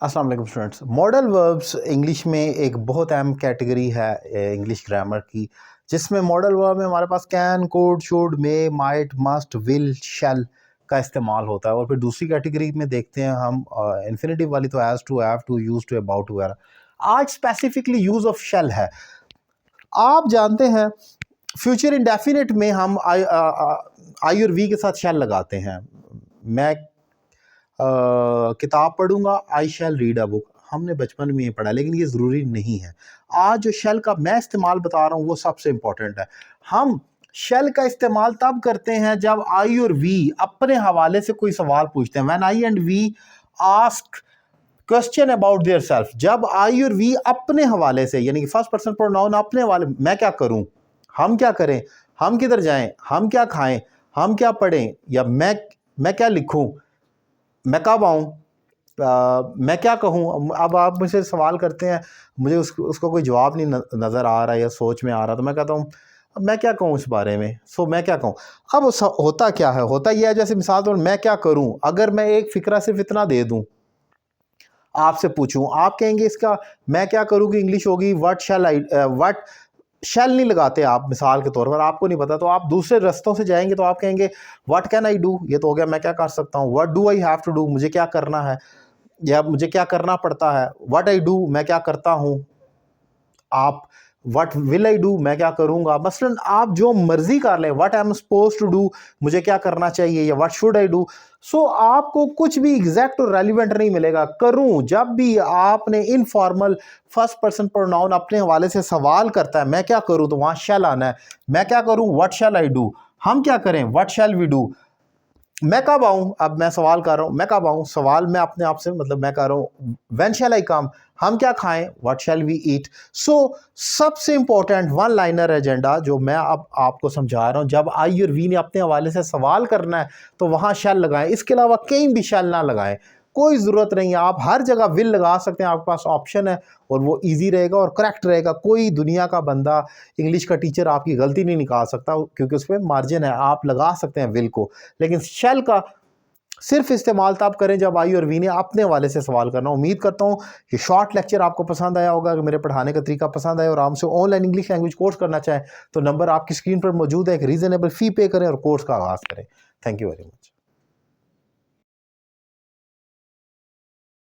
अस्सलाम वालेकुम students. Modal verbs English में एक बहुत अहम कैटेगरी है इंग्लिश ग्रामर की, जिसमें मॉडल वर्ब में हमारे पास can, could, should, may, might, must, will, shall का इस्तेमाल होता है। और फिर दूसरी कैटेगरी में देखते हैं हम इन्फिनेटिव वाली, तो has to, have to, use to, about to वगैरह। आज स्पेसिफिकली यूज़ ऑफ शैल है। आप जानते हैं फ्यूचर इंडेफिनिट में हम आई और वी के साथ शैल लगाते हैं। मैं किताब पढ़ूंगा, आई शैल रीड अ बुक। हमने बचपन में ये पढ़ा, लेकिन ये ज़रूरी नहीं है। आज जो शैल का मैं इस्तेमाल बता रहा हूँ वो सबसे इंपॉर्टेंट है। हम शैल का इस्तेमाल तब करते हैं जब आई और वी अपने हवाले से कोई सवाल पूछते हैं। When I and we ask question about their self, जब आई और वी अपने हवाले से, यानी कि फर्स्ट पर्सन प्रोनाउन अपने हवाले, मैं क्या करूं, हम क्या करें, हम किधर जाएं, हम क्या खाएं, हम क्या पढ़ें, या मैं क्या लिखूं, मैं कब आऊं, मैं क्या कहूं। अब आप मुझसे सवाल करते हैं, मुझे उसको कोई जवाब नहीं नज़र आ रहा है या सोच में आ रहा, तो मैं कहता हूं मैं क्या कहूं इस बारे में। मैं क्या कहूं। अब होता क्या है, होता यह है, जैसे मिसाल तौर मैं क्या करूं, अगर मैं एक फिक्रा सिर्फ इतना दे दूं, आपसे पूछूं, आप कहेंगे इसका मैं क्या करूं की इंग्लिश होगी व्हाट शैल आई, व्हाट शैल नहीं लगाते आप, मिसाल के तौर पर आपको नहीं पता, तो आप दूसरे रास्तों से जाएंगे तो आप कहेंगे व्हाट कैन आई डू, ये तो हो गया मैं क्या कर सकता हूँ। What do I have to do, मुझे क्या करना है या मुझे क्या करना पड़ता है। व्हाट आई डू, मैं क्या करता हूँ। आप व्हाट विल आई डू, मैं क्या करूंगा। मसलन आप जो मर्जी कर लें, what I am suppose to do, मुझे क्या करना चाहिए, या व्हाट शुड आई डू। आपको कुछ भी एग्जैक्ट और रेलिवेंट नहीं मिलेगा। करूं, जब भी आपने इनफॉर्मल फर्स्ट पर्सन प्रोनाउन अपने हवाले से सवाल करता है, मैं क्या करूं, तो वहां शैल आना है। मैं क्या करूं, व्हाट शैल आई डू। हम क्या करें, व्हाट शैल वी डू। मैं कब आऊं, अब मैं सवाल कर रहा हूं, मैं कब आऊं, सवाल मैं अपने आप से, मतलब मैं कर रहा हूं व्हेन शैल आई कम। हम क्या खाएं, व्हाट शैल वी ईट। सबसे इंपॉर्टेंट वन लाइनर एजेंडा जो मैं अब आपको समझा रहा हूं, जब आई और वी ने अपने हवाले से सवाल करना है तो वहां शैल लगाएं। इसके अलावा कहीं भी शैल ना लगाएं, कोई ज़रूरत नहीं है। आप हर जगह विल लगा सकते हैं, आपके पास ऑप्शन है, और वो इजी रहेगा और करेक्ट रहेगा। कोई दुनिया का बंदा, इंग्लिश का टीचर आपकी गलती नहीं निकाल सकता, क्योंकि उस पर मार्जिन है, आप लगा सकते हैं विल को। लेकिन शैल का सिर्फ इस्तेमाल तब करें जब आई और वी ने अपने हवाले से सवाल करना। उम्मीद करता हूँ कि शॉर्ट लेक्चर आपको पसंद आया होगा। अगर मेरे पढ़ाने का तरीका पसंद आया और आप से ऑनलाइन इंग्लिश लैंग्वेज कोर्स करना चाहें तो नंबर आपकी स्क्रीन पर मौजूद है, एक रीजनेबल फ़ी पे करें और कोर्स का आगाज़ करें। Thank you very much.